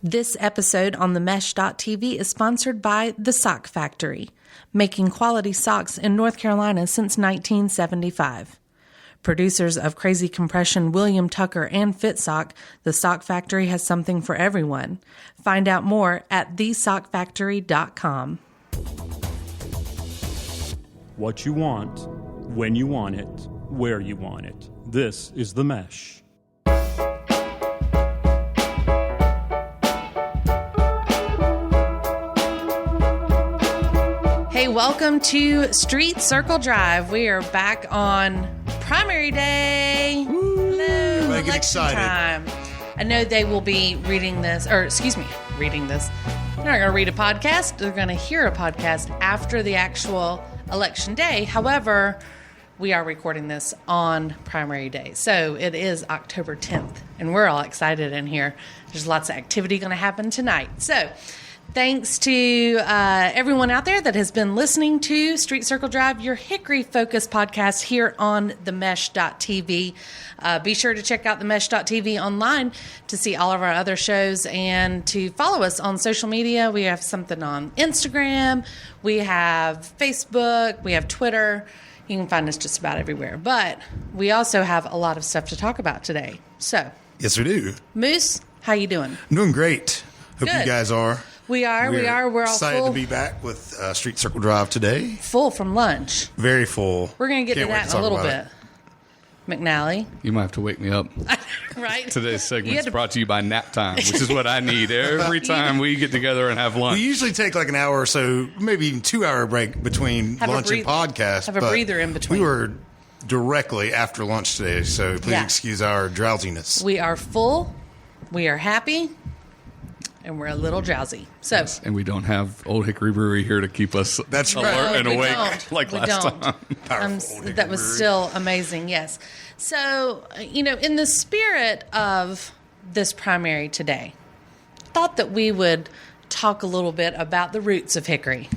This episode on the Mesh.tv is sponsored by The Sock Factory, making quality socks in North Carolina since 1975. Producers of Crazy Compression, William Tucker, and FitSock, The Sock Factory has something for everyone. Find out more at thesockfactory.com. What you want, when you want it, where you want it. This is The Mesh. Hey, welcome to Street Circle Drive. We are back on primary day. Hello, Get excited. Time. I know they will be reading this. They're not going to read a podcast. They're going to hear a podcast after the actual election day. However, we are recording this on primary day. So it is October 10th, and we're all excited in here. There's lots of activity going to happen tonight. So thanks to everyone out there that has been listening to Street Circle Drive, your Hickory-focused podcast here on the Mesh.tv. Be sure to check out the Mesh.tv online to see all of our other shows and to follow us on social media. We have something on Instagram, we have Facebook, we have Twitter. You can find us just about everywhere. But we also have a lot of stuff to talk about today. So, yes, we do. Moose, how you doing? I'm doing great. Hope Good. you guys are. We are. We're all excited full. to be back with Street Circle Drive today. Full from lunch. Very full. We're going to get Can't to wait that to in a talk little about bit. McNally. You might have to wake me up. Right? Today's segment is brought to you by Nap Time, which is what I need every time we get together and have We lunch. usually take like an hour or so, maybe even 2 hour break between lunch and podcast. Have a breather in between. We were directly after lunch today, so please Yeah. excuse our drowsiness. We are full. We are happy. And we're a little drowsy. So, And we don't have Old Hickory Brewery here to keep us That's alert right. and we awake don't. like We last don't. time. that was still amazing, yes. So, in the spirit of this primary today, I thought that we would talk a little bit about the roots of Hickory.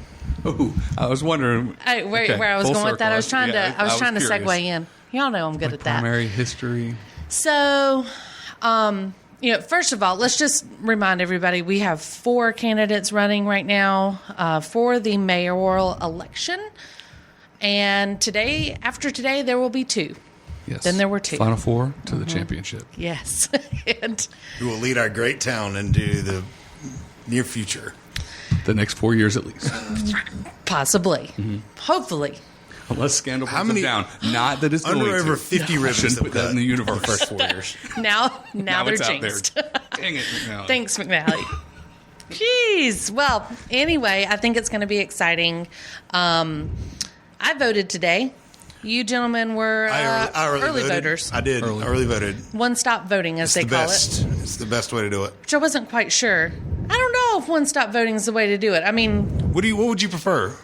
Ooh, I was wondering Where I was full going with that, I was circle. trying Yeah, to curious. segue in. Y'all know I'm good at that. Primary history. So, first of all, let's just remind everybody we have 4 candidates running right now for the mayoral election. And after today, there will be 2. Yes. Then there were 2. Final 4 to the championship. Yes. And We will lead our great town into the near future. The next 4 years at least. possibly. Hopefully. Unless scandal How puts many- them down. Not that it's going Under to. over 50 ribbons Shouldn't that put that in the universe. the first 4 years. Now they're it's out there. jinxed. Dang it. McNally. Thanks, McNally. Jeez. Well, anyway, I think it's going to be exciting. I voted today. You gentlemen were I early voted. voters. I did. Early voted. One-stop voting, as It's they the call best. it. It's the best way to do it. Which I wasn't quite sure. I don't know if one-stop voting is the way to do it. I mean, What would you prefer?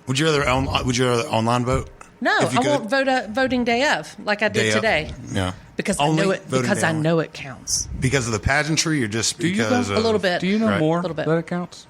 Would you rather online vote? no, If you I could? won't vote voting day of like I did Day of? today Yeah. because Only I know it. voting Because day I of. know it counts. Because of the pageantry, or just you because vote? of A little bit. Do you know Right. more A little bit. that it counts?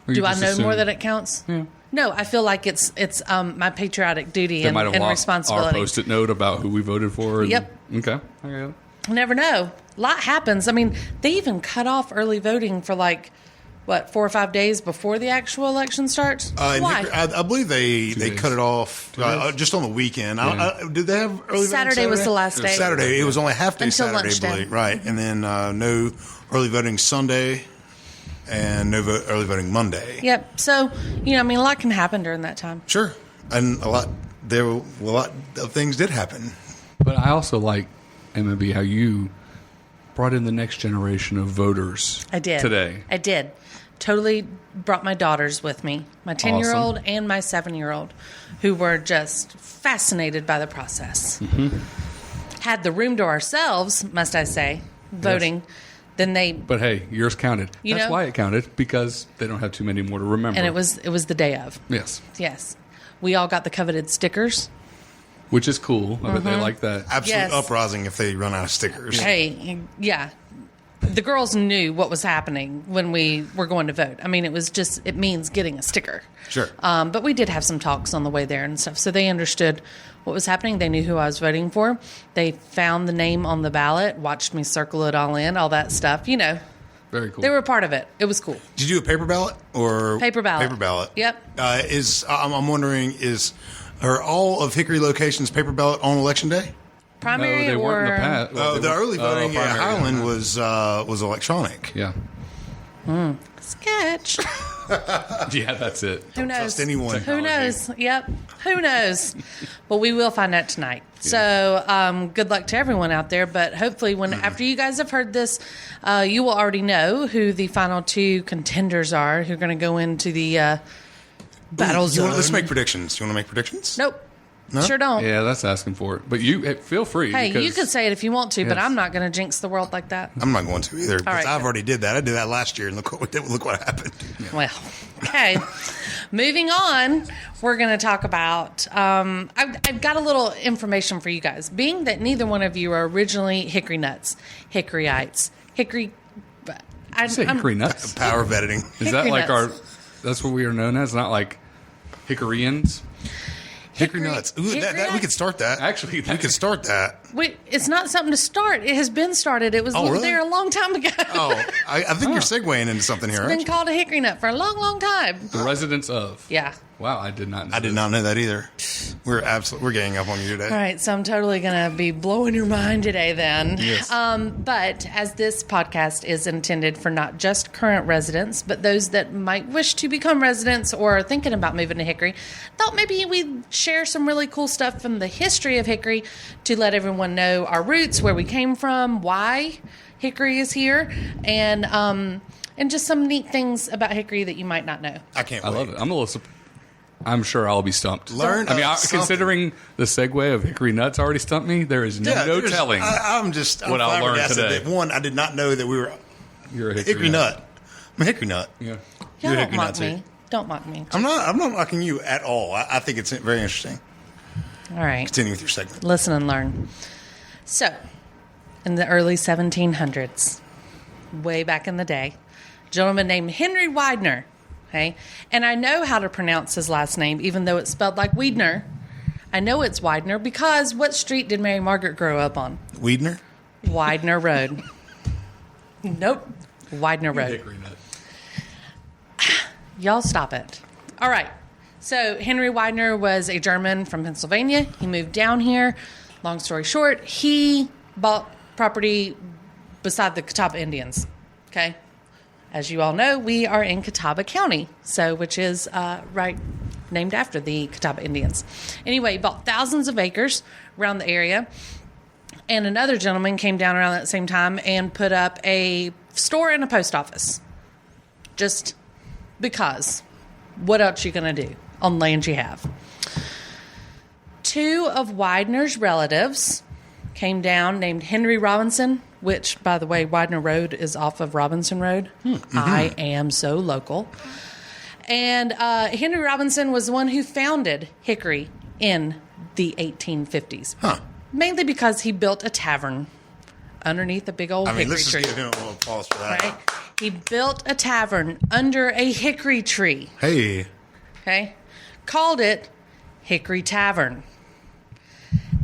Or Do you I just know more assume? that it counts? Yeah. No, I feel like it's my patriotic duty They and, might have and lost our responsibility. post-it note about who we voted for. And, Yep. Okay. I got it. You never know. A lot happens. I mean, they even cut off early voting for 4 or 5 days before the actual election starts? in Why? Hickory, I believe they days. cut it off just on the weekend. Yeah. Did they have early voting Saturday was the last day. Saturday. It was only half day Until Saturday, I lunchtime. believe. Right. And then no early voting Sunday and no early voting Monday. Yep. So, a lot can happen during that time. Sure. And a lot of things did happen. But I also like, MMB, how you brought in the next generation of voters. I did. Today. I did. Totally brought my daughters with me, my 10-year-old and my 7-year-old, who were just fascinated by the process. Had the room to ourselves, must I say, voting. Then they, But hey, yours counted. You That's know? why it counted, because they don't have too many more to remember. and it was the day of. Yes. Yes. We all got the coveted stickers. Which is cool. I bet they like that. Absolute Yes. uprising if they run out of stickers. Hey, yeah. The girls knew what was happening when we were going to vote. I mean, it means getting a sticker. Sure. But we did have some talks on the way there and stuff. So they understood what was happening. They knew who I was voting for. They found the name on the ballot, watched me circle it all in, all that stuff. Very cool. They were a part of it. It was cool. Did you do a paper ballot or Paper ballot? Paper ballot. Yep. I'm wondering, are all of Hickory locations paper ballot on election day? Primary No, they or weren't in the past. Well, The early voting at primary, Highland was electronic. Yeah. sketch? Yeah, that's it. Who knows? Trust anyone. Who knows? Yep. Who knows? But we will find out tonight. So good luck to everyone out there. But hopefully after you guys have heard this, you will already know who the final two contenders are who are going to go into the battle zone. Let's make predictions. You want to make predictions? Nope. No? Sure don't. Yeah, that's asking for it. But you feel free. Hey, because you can say it if you want to, but Yes. I'm not going to jinx the world like that. I'm not going to either because right, I've good. already did that. I did that last year, and look what happened. Well, okay. Moving on, we're going to talk about. I've got a little information for you guys. Being that neither one of you are originally Hickory nuts, Hickoryites, Hickory. say Hickory nuts. Power of editing. Is that Hickory like nuts. that's what we are known as? Not like Hickoryans? Hickory nuts. Ooh, Hickory we could start that. Actually, we could start that. Wait, it's not something to start. It has been started. It was really? there a long time ago. Oh, I think you're segueing into something here. It's Aren't been you? called a hickory nut for a long, long time. The residents of. Yeah. Wow, I did not know. I did not know that either. We're ganging up on you today. All right, so I'm totally going to be blowing your mind today then. Yes. But as this podcast is intended for not just current residents, but those that might wish to become residents or are thinking about moving to Hickory, thought maybe we'd share some really cool stuff from the history of Hickory to let everyone know our roots, where we came from, why Hickory is here, and just some neat things about Hickory that you might not know. I can't I wait. love it. I'm sure I'll be stumped. Learn I mean, something. considering the segue of Hickory nuts already stumped me, there is no there's- telling I'm what I'll learn flabbergasted today. that, one, I did not know that we were You're a Hickory nut. I'm a Hickory nut. Yeah. Y'all You're a don't Hickory mock nut, too. me. Don't mock me. I'm not mocking you at all. I think it's very interesting. All right. Continue with your segment. Listen and learn. So, in the early 1700s, way back in the day, a gentleman named Henry Widener, okay? And I know how to pronounce his last name, even though it's spelled like Weidner. I know it's Widener because what street did Mary-Margaret grow up on? Weidner? Widener Road. Nope. Widener Road. Hickory nut. Y'all stop it. All right. So Henry Widener was a German from Pennsylvania. He moved down here. Long story short, he bought property beside the Catawba Indians. Okay. As you all know, we are in Catawba County, which is named after the Catawba Indians. Anyway, he bought thousands of acres around the area. And another gentleman came down around that same time and put up a store and a post office. Just because. What else you going to do on land you have? Two of Widener's relatives came down named Henry Robinson, which, by the way, Widener Road is off of Robinson Road. I am so local. And Henry Robinson was the one who founded Hickory in the 1850s. Mainly because he built a tavern underneath a big old hickory Let's just tree. give him a little applause for that. Right? He built a tavern under a hickory tree. Hey. Okay? Called it Hickory Tavern.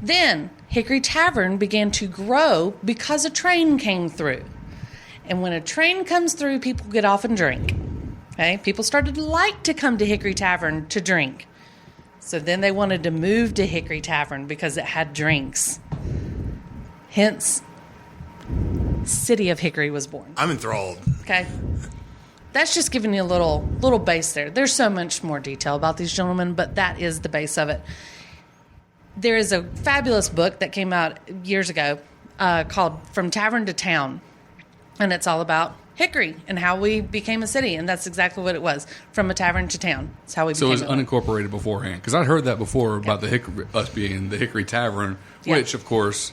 Then Hickory Tavern began to grow because a train came through. And when a train comes through, people get off and drink. Okay? People started to like to come to Hickory Tavern to drink. So then they wanted to move to Hickory Tavern because it had drinks. Hence, City of Hickory was born. I'm enthralled. Okay. That's just giving you a little base there. There's so much more detail about these gentlemen, but that is the base of it. There is a fabulous book that came out years ago called From Tavern to Town, and it's all about Hickory and how we became a city, and that's exactly what it was. From a tavern to town. That's how we So became it was unincorporated beforehand. Because I'd heard that before about us being the Hickory Tavern, Yeah. which, of course,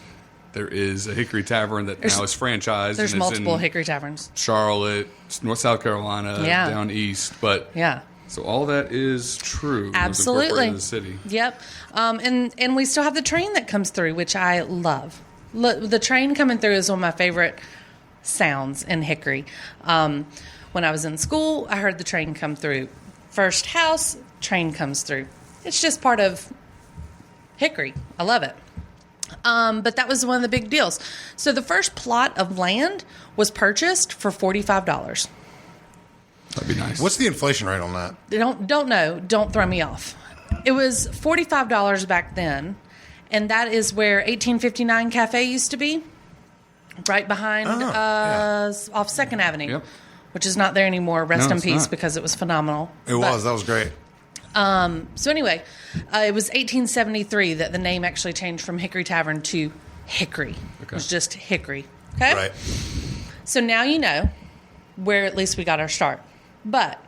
there is a Hickory Tavern that now is franchised. There's and is multiple in Hickory Taverns. Charlotte, North South Carolina, Yeah. down east. But Yeah. so all that is true. It was Absolutely. incorporated in the city. Yep. And we still have the train that comes through, which I love. The train coming through is one of my favorite sounds in Hickory. When I was in school, I heard the train come through. First house, train comes through. It's just part of Hickory. I love it. But that was one of the big deals. So the first plot of land was purchased for $45. That'd be nice. What's the inflation rate on that? Don't know. Don't throw me off. It was $45 back then, and that is where 1859 Cafe used to be, right behind off 2nd Avenue, Yep. which is not there anymore. Rest No, in it's peace, not. because it was phenomenal. That was great. So anyway, it was 1873 that the name actually changed from Hickory Tavern to Hickory. It was just Hickory. Okay? Right. So now you know where at least we got our start. But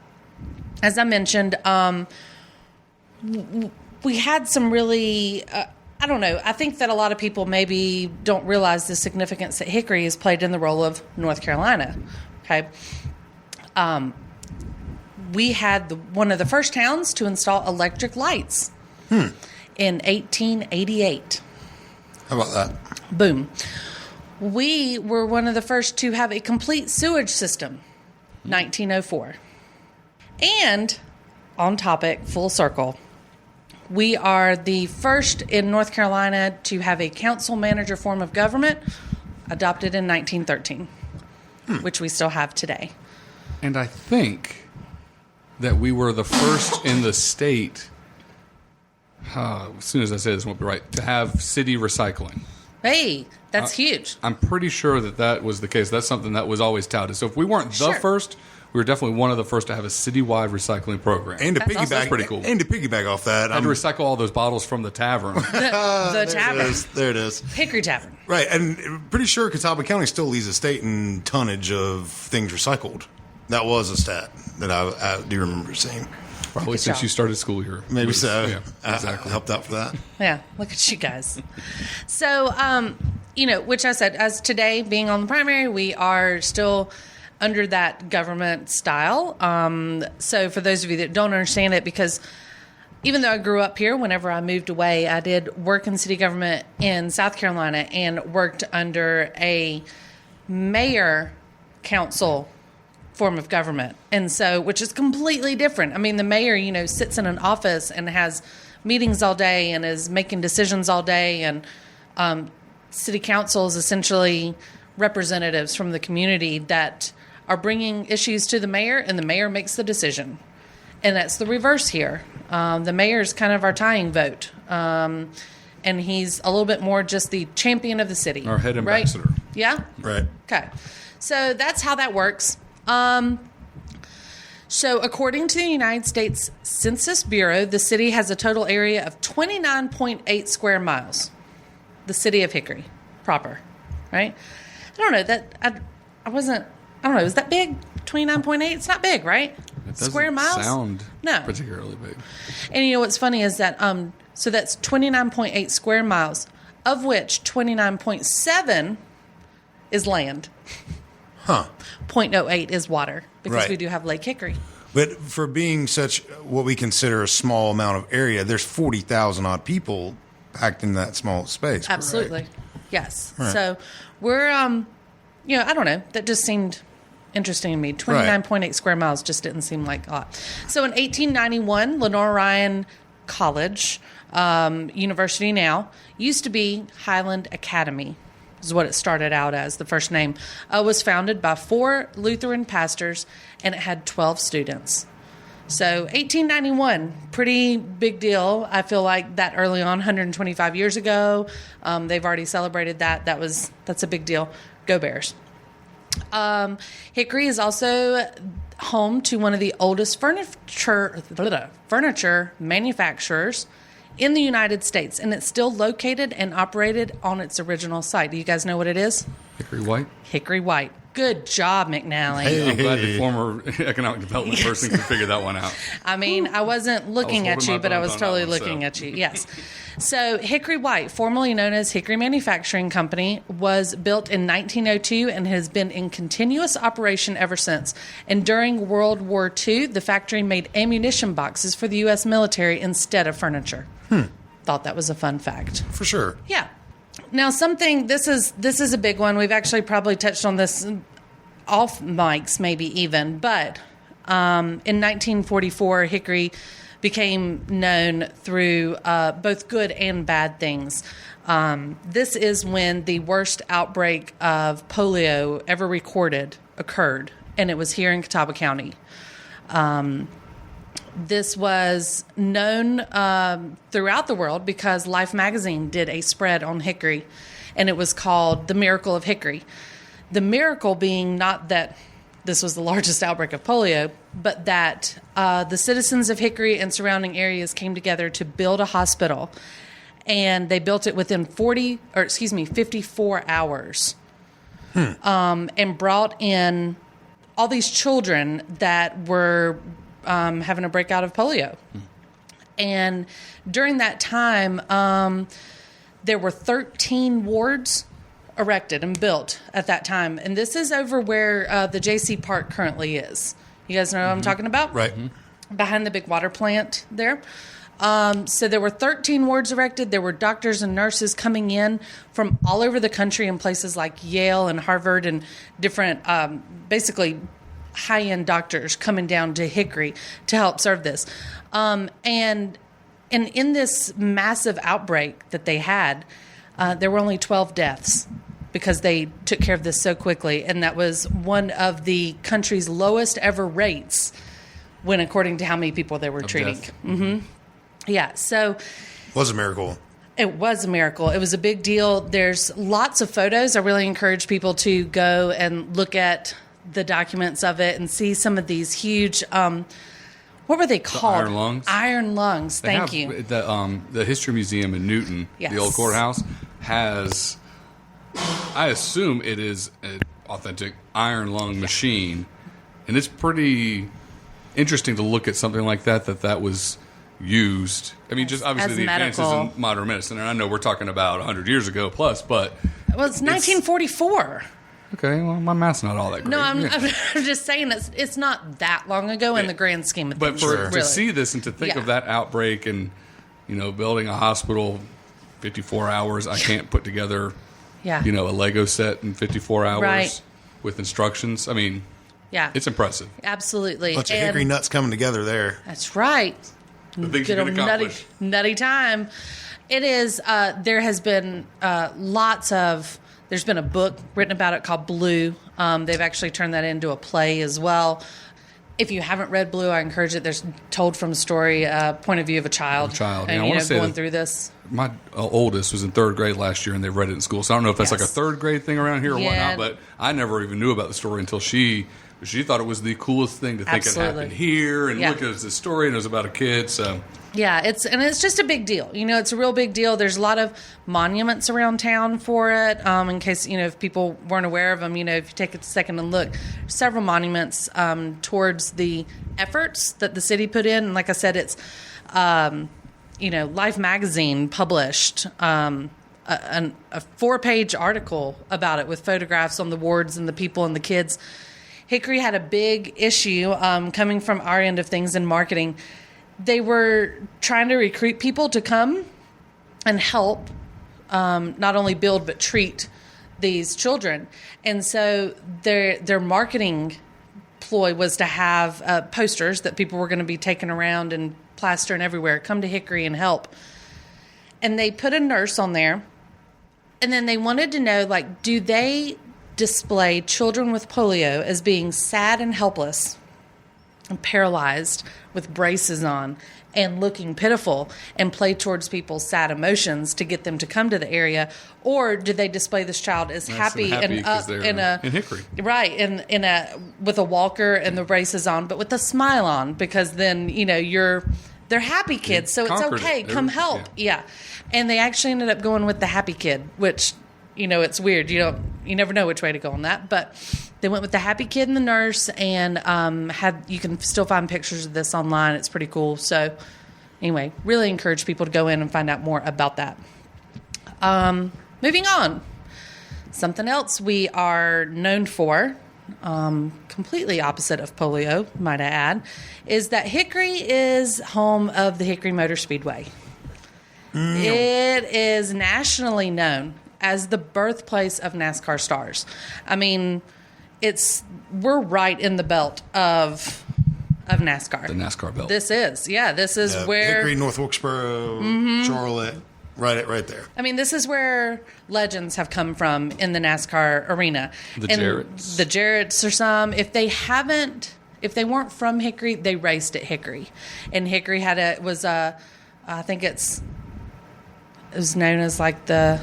as I mentioned, we had some really, I don't know, I think that a lot of people maybe don't realize the significance that Hickory has played in the role of North Carolina. Okay. We had one of the first towns to install electric lights in 1888. How about that? Boom. We were one of the first to have a complete sewage system, 1904. And on topic, full circle, we are the first in North Carolina to have a council manager form of government adopted in 1913, which we still have today. And I think that we were the first in the state, as soon as I say this won't be right, to have city recycling. Hey, that's huge. I'm pretty sure that was the case. That's something that was always touted. So if we weren't the Sure. first, we were definitely one of the first to have a citywide recycling program. And to That's awesome. piggyback, That's pretty cool. And to piggyback off that, had to recycle all those bottles from the tavern. The tavern. There it is. Hickory Tavern. Right, and pretty sure Catawba County still leads the state in tonnage of things recycled. That was a stat that I do remember seeing. Probably Good since job. you started school here. Maybe so. Yeah, exactly. I helped out for that. Yeah, look at you guys. So, which I said, as today being on the primary, we are still under that government style. So for those of you that don't understand it, because even though I grew up here, whenever I moved away, I did work in city government in South Carolina and worked under a mayor council form of government. And so, which is completely different. I mean, the mayor, sits in an office and has meetings all day and is making decisions all day. And city council is essentially representatives from the community that are bringing issues to the mayor, and the mayor makes the decision. And that's the reverse here. The mayor is kind of our tying vote. And he's a little bit more just the champion of the city. Our head ambassador. Right? Yeah? Right. Okay. So that's how that works. So according to the United States Census Bureau, the city has a total area of 29.8 square miles. The city of Hickory proper, right? I don't know that I don't know. Is that big? 29.8? It's not big, right? It doesn't Square miles? sound No. particularly big. And what's funny is that so that's 29.8 square miles, of which 29.7 is land. Huh. 0.08 is water, because Right. we do have Lake Hickory. But for being such what we consider a small amount of area, there's 40,000 odd people packed in that small space. Absolutely. correct? Yes. Right. So we're, I don't know. That just seemed interesting to me. 29.8 square miles just didn't seem like a lot. So in 1891, Lenore Ryan College, university now, used to be Highland Academy, is what it started out as. The first name was founded by 4 Lutheran pastors, and it had 12 students. So 1891, pretty big deal. I feel like that early on, 125 years ago, they've already celebrated that. That's a big deal. Go Bears. Hickory is also home to one of the oldest furniture manufacturers in the United States, and it's still located and operated on its original site. Do you guys know what it is? Hickory White. Hickory White. Good job, McNally. Hey. I'm glad the former economic development person could figure that one out. I mean, I wasn't looking at holding you, my but I bones was on that totally one, looking so. at you. Yes. So Hickory White, formerly known as Hickory Manufacturing Company, was built in 1902 and has been in continuous operation ever since. And during World War II, the factory made ammunition boxes for the U.S. military instead of furniture. Thought that was a fun fact. For sure. Yeah. Now, this is a big one. We've actually probably touched on this off mics, maybe even. But in 1944, Hickory became known through both good and bad things. This is when the worst outbreak of polio ever recorded occurred, and it was here in Catawba County. This was known throughout the world because Life magazine did a spread on Hickory, and it was called The Miracle of Hickory. The miracle being not that this was the largest outbreak of polio, but that the citizens of Hickory and surrounding areas came together to build a hospital, and they built it within 54 hours, and brought in all these children that were having a breakout of polio. And during that time, there were 13 wards erected and built at that time. And this is over where the JC Park currently is. You guys know what I'm talking about? Right. Behind the big water plant there. So there were 13 wards erected. There were doctors and nurses coming in from all over the country in places like Yale and Harvard and different, basically high-end doctors coming down to Hickory to help serve this. And in this massive outbreak that they had, there were only 12 deaths because they took care of this so quickly. And that was one of the country's lowest ever rates when according to how many people they were treating. Mm-hmm. Yeah, so... Was a miracle. It was a miracle. It was a big deal. There's lots of photos. I really encourage people to go and look at the documents of it and see some of these huge... what were they called? Iron lungs. Iron lungs. Thank you. The History Museum in Newton, Yes. the old courthouse, has... I assume it is an authentic iron lung machine. And it's pretty interesting to look at something like that was... used. I mean, just obviously As the advances medical. in modern medicine, and I know we're talking about 100 years ago plus, but... Well, it's 1944. Okay, well, my math's not all that great. No, I'm just saying it's not that long ago in the grand scheme of But things. for really. to see this and to think Yeah. of that outbreak and, building a hospital 54 hours, I can't put together, Yeah. a Lego set in 54 hours Right. with instructions. I mean, Yeah. it's impressive. Absolutely. Bunch of hickory nuts coming together there. That's right. The things Good you old can accomplish. nutty time. It is. There has been there's been a book written about it called Blue. They've actually turned that into a play as well. If you haven't read Blue, I encourage it. There's told from a story, point of view of a child. And And, I want to say going that through this. my oldest was in third grade last year, and they read it in school. So I don't know if that's Yes. like a third grade thing around here or Yeah. whatnot, but I never even knew about the story until she thought it was the coolest thing to think it Absolutely. happened here. And Yeah. look, it was a story, and it was about a kid. So Yeah, it's just a big deal. It's a real big deal. There's a lot of monuments around town for it. In case if people weren't aware of them, if you take a second and look, several monuments towards the efforts that the city put in. And like I said, it's Life magazine published a 4-page article about it with photographs on the wards and the people and the kids. Hickory had a big issue coming from our end of things in marketing. They were trying to recruit people to come and help not only build but treat these children. And so their marketing ploy was to have posters that people were going to be taking around and plastering everywhere, come to Hickory and help. And they put a nurse on there. And then they wanted to know, do they display children with polio as being sad and helpless and paralyzed with braces on and looking pitiful and play towards people's sad emotions to get them to come to the area? Or do they display this child as happy and 'cause up they're in Hickory. Right, with a walker and the braces on, but with a smile on, because then, they're happy kids, so it's conquered okay, it. come help. Yeah. And they actually ended up going with the happy kid, which, it's weird. You never know which way to go on that, but they went with the happy kid and the nurse, and you can still find pictures of this online. It's pretty cool. So anyway, really encourage people to go in and find out more about that. Moving on. Something else we are known for, completely opposite of polio, might I add, is that Hickory is home of the Hickory Motor Speedway. It is nationally known as the birthplace of NASCAR stars. I mean, we're right in the belt of NASCAR. the NASCAR belt. This is where Hickory, North Wilkesboro, Charlotte. Right there. I mean, this is where legends have come from in the NASCAR arena. The And Jarretts. The Jarretts are some. If they weren't from Hickory, they raced at Hickory. And Hickory I think it was known as like the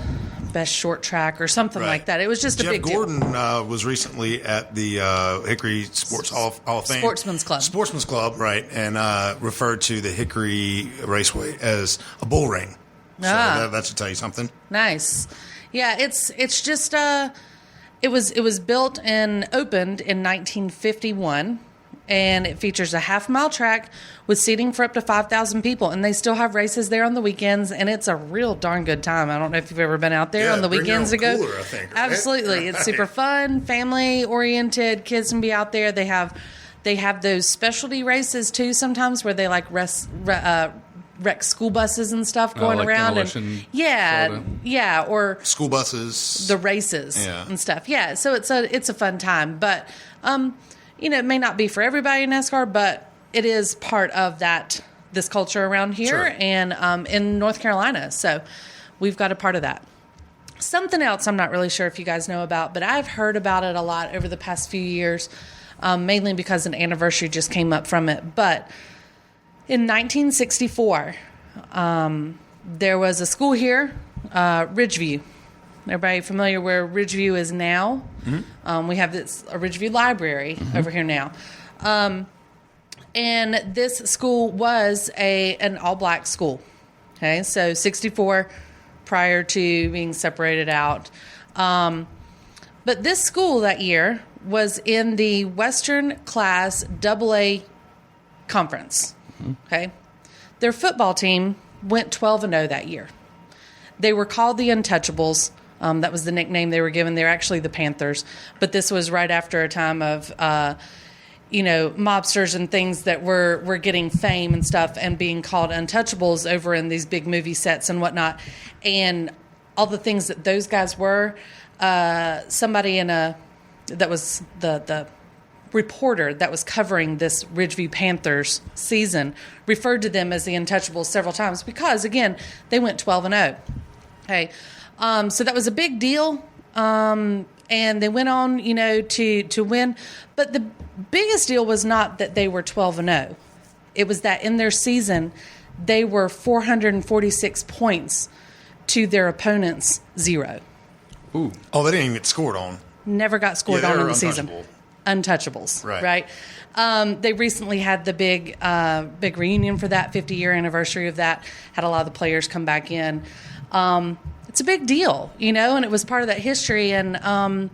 best short track or something like that. It was just a big deal. Jeff Gordon was recently at the Hickory Sports Hall of Fame. Sportsman's Club, right, and referred to the Hickory Raceway as a bull ring. So that should tell you something. Nice. Yeah, it's just it was built and opened in 1951, and it features a half-mile track with seating for up to 5,000 people, and they still have races there on the weekends, and it's a real darn good time. I don't know if you've ever been out there on the bring your weekends to own go. cooler, I think, right? Absolutely. It's super fun, family-oriented. Kids can be out there. They have those specialty races, too, sometimes, where they like wreck school buses and stuff going like around, demolition and or School buses. the races and stuff. Yeah, so it's a fun time, but it may not be for everybody in NASCAR, but it is part of this culture around here and in North Carolina. So we've got a part of that. Something else I'm not really sure if you guys know about, but I've heard about it a lot over the past few years, mainly because an anniversary just came up from it. But in 1964, there was a school here, Ridgeview. Everybody familiar where Ridgeview is now? Mm-hmm. We have a Ridgeview Library over here now. And this school was an all-black school. Okay, so 64 prior to being separated out. But this school that year was in the Western Class AA Conference. Okay, their football team went 12-0 that year. They were called the Untouchables. That was the nickname they were given. They're actually the Panthers, but this was right after a time of, mobsters and things that were getting fame and stuff and being called Untouchables over in these big movie sets and whatnot, and all the things that those guys were. Somebody that was the reporter that was covering this Ridgeview Panthers season referred to them as the Untouchables several times because, again, they went 12-0. Okay, so that was a big deal, and they went on, to win. But the biggest deal was not that they were 12-0. It was that in their season, they were 446 points to their opponent's 0. Ooh. Oh, they didn't even get scored on. Never got scored on in the season. Untouchables, right? They recently had the big reunion for that 50-year anniversary of that. Had a lot of the players come back in. It's a big deal, and it was part of that history. And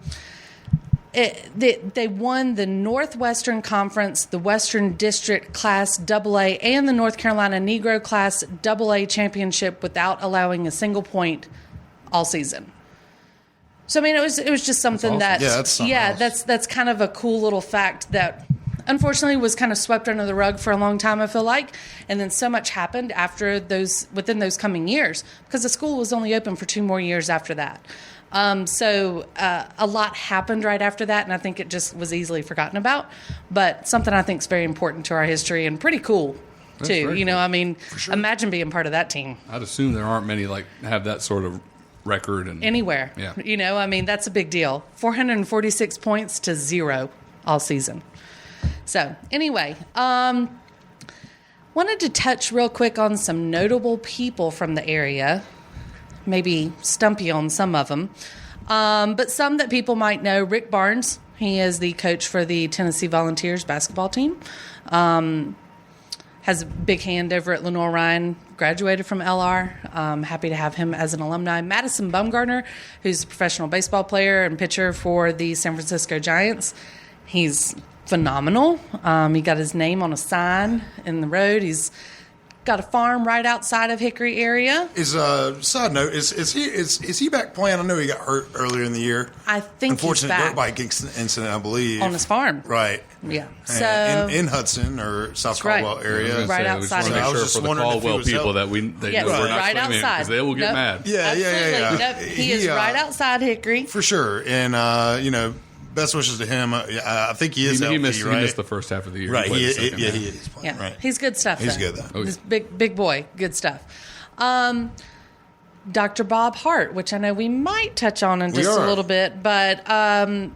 they won the Northwestern Conference, the Western District Class AA, and the North Carolina Negro Class AA championship without allowing a single point all season. So I mean, it was just something that's awesome. that's kind of a cool little fact that unfortunately was kind of swept under the rug for a long time, I feel like, and then so much happened within those coming years because the school was only open for 2 more years after that. So a lot happened right after that, and I think it just was easily forgotten about. But something I think is very important to our history and pretty cool too. Cool. I mean, imagine being part of that team. I'd assume there aren't many have that sort of record and anywhere. Yeah. I mean, that's a big deal. 446 points to 0 all season. So anyway, wanted to touch real quick on some notable people from the area. Maybe stump you on some of them. But some that people might know. Rick Barnes, he is the coach for the Tennessee Volunteers basketball team. Has a big hand over at Lenore Ryan, graduated from LR. Happy to have him as an alumni. Madison Bumgarner, who's a professional baseball player and pitcher for the San Francisco Giants. He's phenomenal. He got his name on a sign in the road. He's got a farm right outside of Hickory area. Side note, is he back playing? I know he got hurt earlier in the year. I think he's back. Unfortunate dirt bike incident, I believe. On his farm. Right. Yeah. So in Hudson or South Caldwell area. Right outside. We just want to make sure for the Caldwell people that we're not right claiming outside because they will get mad. Yeah. Nope. He is right outside Hickory. For sure. And, best wishes to him. I think he is healthy, he missed the first half of the year. Right. He is playing. Yeah. Right. He's good stuff. He's good, though. He's big boy. Good stuff. Dr. Bob Hart, which I know we might touch on in just a little bit, but right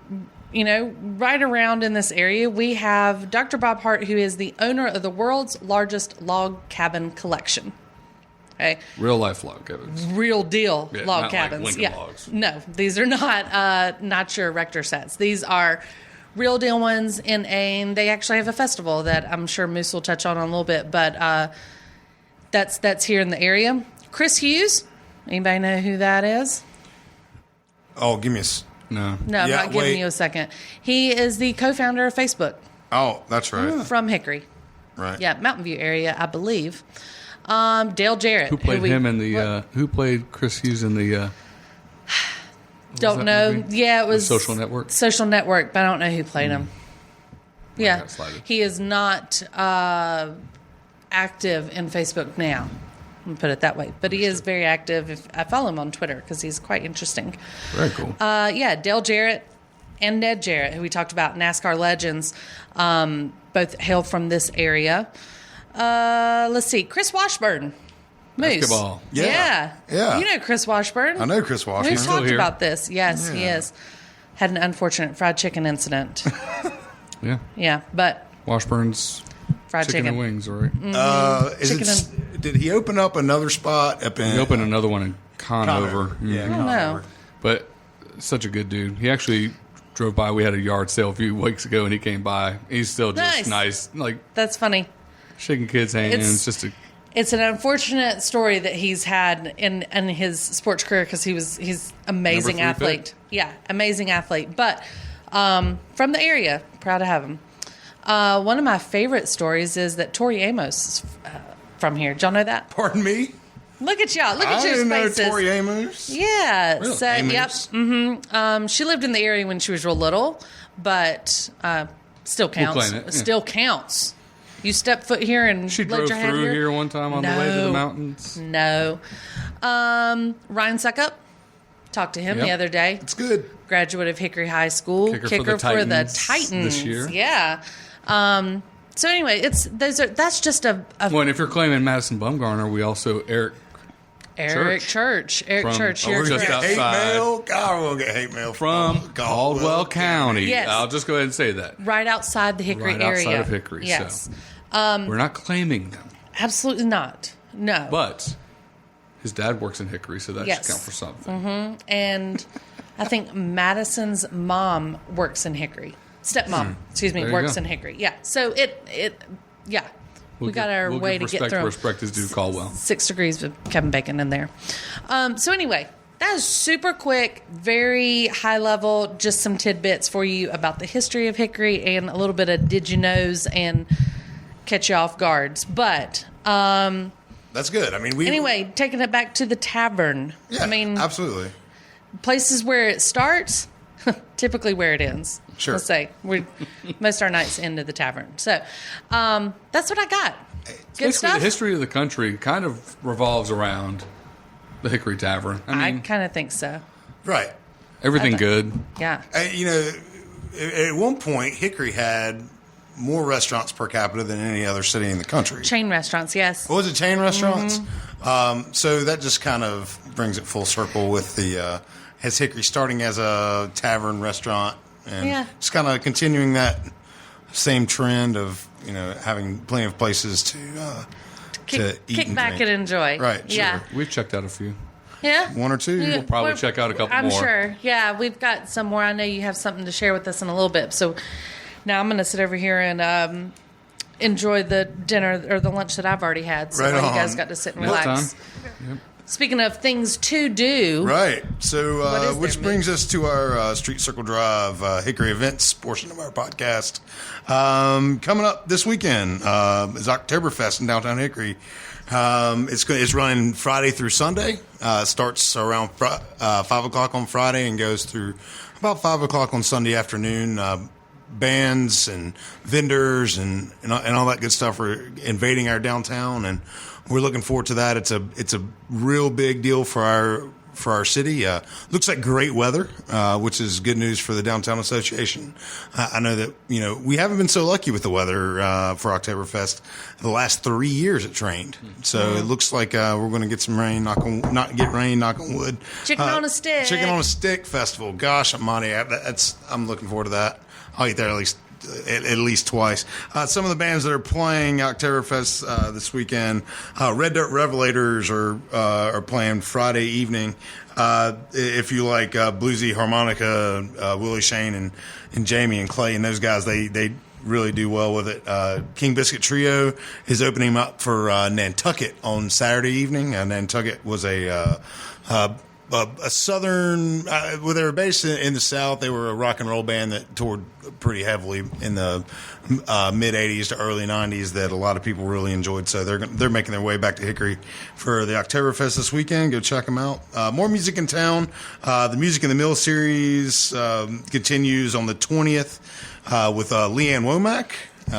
around in this area, we have Dr. Bob Hart, who is the owner of the world's largest log cabin collection. Okay. Real life log cabins. Real deal log not cabins. like Lincoln logs. No, these are not your Rector sets. These are real deal ones and they actually have a festival that I'm sure Moose will touch on a little bit, but that's here in the area. Chris Hughes, anybody know who that is? Oh, give me a... No. No, I'm not giving you a second. He is the co-founder of Facebook. Oh, that's right. From Hickory. Right. Yeah, Mountain View area, I believe. Dale Jarrett. Who played him in the... who played Chris Hughes in the... don't know. Movie? Yeah, it was... Social Network? Social Network, but I don't know who played him. Yeah. got slided. He is not active in Facebook now. I'm going to put it that way. But he is very active. I follow him on Twitter because he's quite interesting. Very cool. Dale Jarrett and Ned Jarrett, who we talked about, NASCAR legends, both hail from this area. Let's see. Chris Washburn. Moose. Basketball. Yeah. You know Chris Washburn. I know Chris Washburn. We've talked here. about this. Yes, he is. Had an unfortunate fried chicken incident. Yeah. Yeah, but Washburn's fried chicken and chicken. wings, right? Did he open up another spot up in... He opened another one in Conover. Yeah, I don't know. But such a good dude. He actually drove by. We had a yard sale a few weeks ago, and he came by. He's still just nice. Like, That's funny. shaking kids' hands. It's an unfortunate story that he's had in his sports career because he's amazing Number 3 athlete. pick. Yeah, amazing athlete. But from the area, proud to have him. One of my favorite stories is that Tori Amos is from here. Did y'all know that? Pardon me? Look at y'all. Look at I your didn't know faces. Tori Amos. Yeah. Really? So, Amos? yep. She lived in the area when she was real little, but still counts. We'll claim it, yeah. Still counts. You step foot here and She laid drove your hand through here. here one time on the way to the No. mountains. No. Ryan Suckup. Talked to him the Yep. other day. It's good. Graduate of Hickory High School. Kicker for the Titans this year. Yeah. So anyway, that's just a Well, and if you're claiming Madison Bumgarner, we also Eric Church. Eric From- Church. oh, You're we're just correct. Hate outside. mail? God, we'll get hate mail from Caldwell County. Yes. I'll just go ahead and say that. Right outside the Hickory Right area. outside of Hickory. Yes. So we're not claiming them, Absolutely not. No. but his dad works in Hickory, so that Yes. should count for something. And I think Madison's mom works in Hickory. Stepmom, excuse me, There you works go. in Hickory. Yeah. So yeah. We got our we'll way give to get respect through. where respect is due to Caldwell. 6 degrees with Kevin Bacon in there. So anyway, that is super quick, very high level, just some tidbits for you about the history of Hickory and a little bit of did you knows and catch you off guards. But That's good. I mean, anyway, taking it back to the tavern. Yeah, I mean, absolutely. places where it starts, typically where it ends. Sure. Let's say most of our nights end at the tavern. So that's what I got. Good Basically, stuff. the history of the country kind of revolves around the Hickory Tavern. I I mean, kind of think so. Right. everything good. Yeah. At one point, Hickory had more restaurants per capita than any other city in the country. Chain restaurants, yes. Was it chain restaurants? Mm-hmm. So that just kind of brings it full circle with has Hickory starting as a tavern restaurant and just kind of continuing that same trend of having plenty of places to eat kick and back drink. and enjoy. Right, sure. Yeah. We've checked out a few. Yeah. One or two. Yeah. We'll probably We're- check out a couple I'm more. sure. Yeah, we've got some more. I know you have something to share with us in a little bit. So now I'm going to sit over here and enjoy the dinner or the lunch that I've already had. So Right while you on. guys got to sit and Well relax. done. Yep. Speaking of things to do, Right. So, What is which there, brings us to our Street Circle Drive Hickory events portion of our podcast. Coming up this weekend is Oktoberfest in downtown Hickory. It's running Friday through Sunday. Starts around 5 o'clock on Friday and goes through about 5 o'clock on Sunday afternoon. Bands and vendors and all that good stuff are invading our downtown, and we're looking forward to that. It's a real big deal for for our city. Looks like great weather, which is good news for the Downtown Association. I know that, we haven't been so lucky with the weather for Oktoberfest the last 3 years it rained. So it looks like we're going to get some rain, knock on wood. Chicken on a stick. Chicken on a stick festival. Gosh, I'm looking forward to that. I'll eat there at least twice. Some of the bands that are playing Oktoberfest this weekend, Red Dirt Revelators are playing Friday evening. If you like bluesy harmonica, Willie Shane and Jamie and Clay and those guys, they really do well with it. King Biscuit Trio is opening up for Nantucket on Saturday evening. Nantucket was a southern, well, they were based in the South. They were a rock and roll band that toured pretty heavily in the mid 80s to early 90s that a lot of people really enjoyed. So they're making their way back to Hickory for the Oktoberfest this weekend. Go check them out. More music in town. The Music in the Mill series continues on the 20th with Leanne Womack.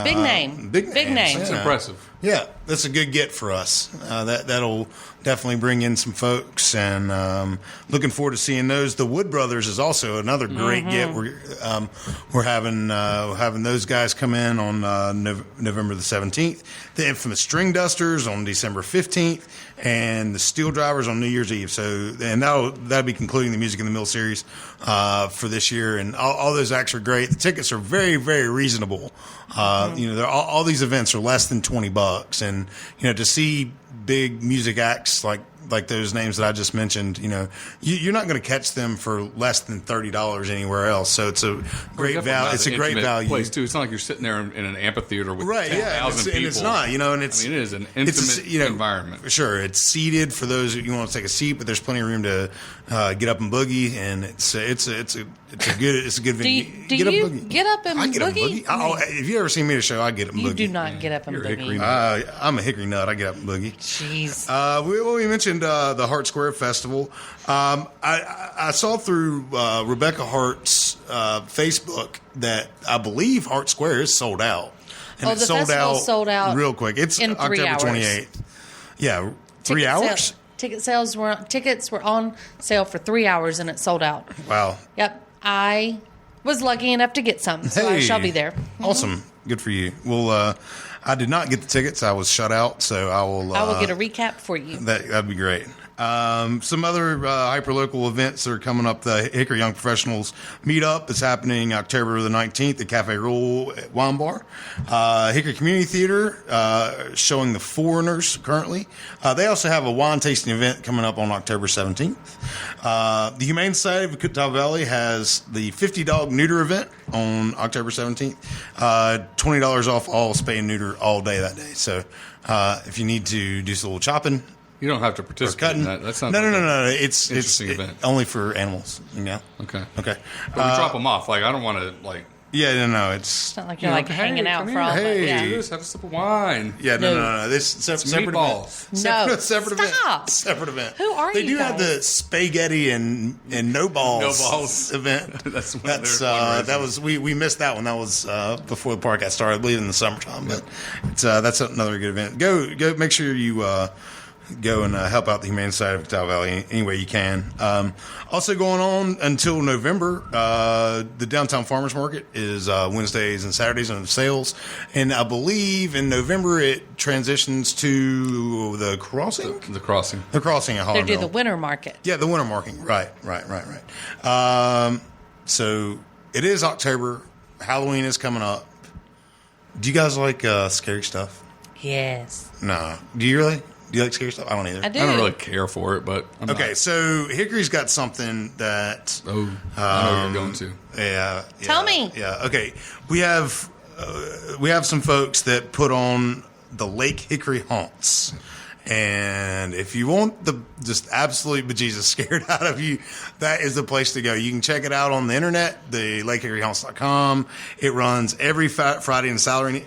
Big name. Big name. That's impressive. Yeah, that's a good get for us. That'll definitely bring in some folks, and looking forward to seeing those. The Wood Brothers is also another great get. We're having those guys come in on November the 17th. The Infamous String Dusters on December 15th, and the Steel Drivers on New Year's Eve. So, and that'll be concluding the Music in the Mill series for this year. And all those acts are great. The tickets are very, very reasonable. All these events are less than $20, and to see big music acts like those names that I just mentioned, you're not going to catch them for less than $30 anywhere else. So it's a great value. It's a great value place too. It's not like you're sitting there in an amphitheater with 10,000 people. And it's not, and it is an intimate environment. For sure, it's seated for those you want to take a seat, but there's plenty of room to get up and boogie, and it's a good venue. Do you get up and I get up and boogie? boogie. If you ever seen me at a show, I get up and boogie. You do not get up and You're a boogie. Hickory nut. I'm a Hickory nut. I get up and boogie. Jeez. We mentioned the Hart Square Festival. I saw through Rebecca Hart's Facebook that I believe Hart Square is sold out. And the festival's sold out real quick. It's in 3 October hours. 28th. Yeah, 3 hours? Tickets were on sale for 3 hours, and it sold out. Wow. Yep. I was lucky enough to get some, so I shall be there. Awesome. Good for you. Well, I did not get the tickets. I was shut out, so I will get a recap for you. That'd be great. Some other hyperlocal events that are coming up. The Hickory Young Professionals Meetup is happening October the 19th at Cafe Roll at Wine Bar. Hickory Community Theater showing The Foreigners currently. They also have a wine tasting event coming up on October 17th. The Humane Society of Oktober Valley has the 50 Dog Neuter event on October 17th. $20 off all spay and neuter all day that day. So if you need to do some little chopping, you don't have to participate in that. That's not no. It's event. Only for animals. Okay. Okay. But we drop them off. Like, I don't want to, like... Yeah, no. It's not like you're hanging out for all that. Hey, do this. Have a sip of wine. Yeah, no. This separate meatballs. event. Separate event. Who are they you do guys? have the spaghetti and no balls event. That's that was we missed that one. That was before the podcast started. I believe in the summertime, but it's that's another good event. Go. Make sure you. Go and help out the Humane Society of Oktober Valley any way you can. Also going on until November, the Downtown Farmers Market is Wednesdays and Saturdays on sales. And I believe in November it transitions to the Crossing? The Crossing. The Crossing at They Holland do Mill. the winter market. Yeah, the winter market. Right. So it is October. Halloween is coming up. Do you guys like scary stuff? Yes. No. Do you really? Do you like scary stuff? I don't either. I do. I don't really care for it, but I'm Okay, not. so Hickory's got something that. I know you're going to. Yeah. Tell me. Yeah. Okay. We have some folks that put on the Lake Hickory haunts. And if you want the just absolute bejesus scared out of you, that is the place to go. You can check it out on the internet, the lakehickoryhaunts.com. It runs every Friday and Saturday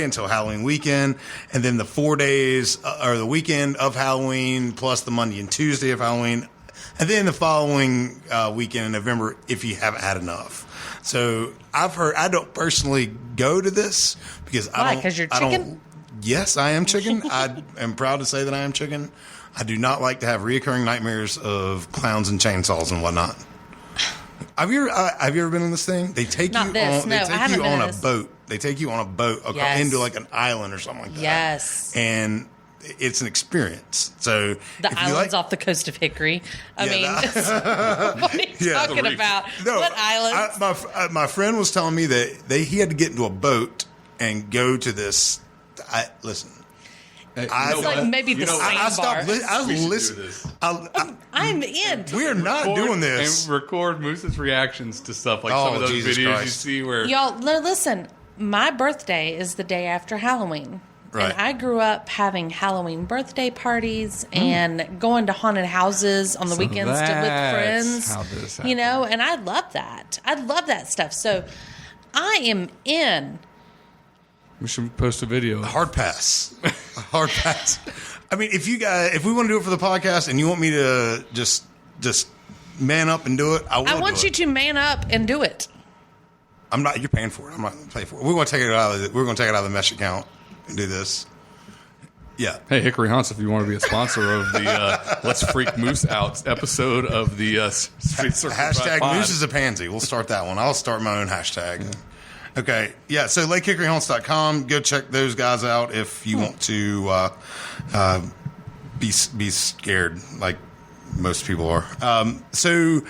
until Halloween weekend. And then the 4 days or the weekend of Halloween plus the Monday and Tuesday of Halloween. And then the following weekend in November if you haven't had enough. So I've heard, I don't personally go to this because Why? Because you're chicken? Yes, I am chicken. I am proud to say that I am chicken. I do not like to have reoccurring nightmares of clowns and chainsaws and whatnot. Have you ever been on this thing? They take Not you this. on. No, They I take haven't you been on to a this. boat. They take you on a boat Yes. into like an island or something like that. Yes. And it's an experience. So The if you islands like, off the coast of Hickory. I Yeah, mean, what are you Yeah, the talking reef. about? What islands? my friend was telling me that he had to get into a boat and go to this. Listen. Hey, I- you know It's like what? maybe the You know what? same I stopped. bar. I We was should do listening. this. I'm in. We're not Record doing this. And record Moose's reactions to stuff like Oh, some of those Jesus videos you Christ. see where Y'all, listen, my birthday is the day after Halloween. Right. And I grew up having Halloween birthday parties and going to haunted houses on the weekends with that's friends. how this You know, and I love that. I love that stuff. So I am in. we should post a video. Hard pass. Hard pass. I mean, if we want to do it for the podcast, and you want me to just man up and do it, I will. I want do you it. to man up and do it. I'm not. You're paying for it. I'm not going to pay for it. We're going to take it out of the mesh account and do this. Yeah. Hey, Hickory Hunts, if you want to be a sponsor of the Let's Freak Moose Out episode of the Street Circle Hashtag Pod. Moose is a pansy. We'll start that one. I'll start my own hashtag. Yeah. Okay. Yeah. So LakeHickoryHunts.com. Go check those guys out if you want to be scared like most people are. So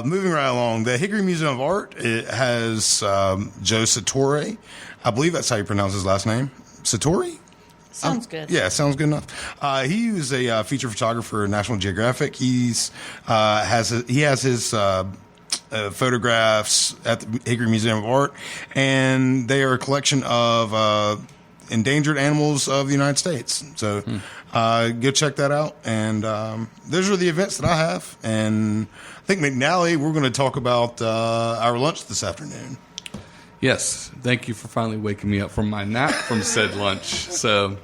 moving right along, the Hickory Museum of Art, it has Joe Sartore. I believe that's how you pronounce his last name. Sartore? Sounds good. Yeah, sounds good enough. He was a feature photographer at National Geographic. He has his photographs at the Hickory Museum of Art, and they are a collection of endangered animals of the United States. So go check that out. And those are the events that I have. And I think McNally, we're going to talk about our lunch this afternoon. Yes, thank you for finally waking me up from my nap from said lunch. So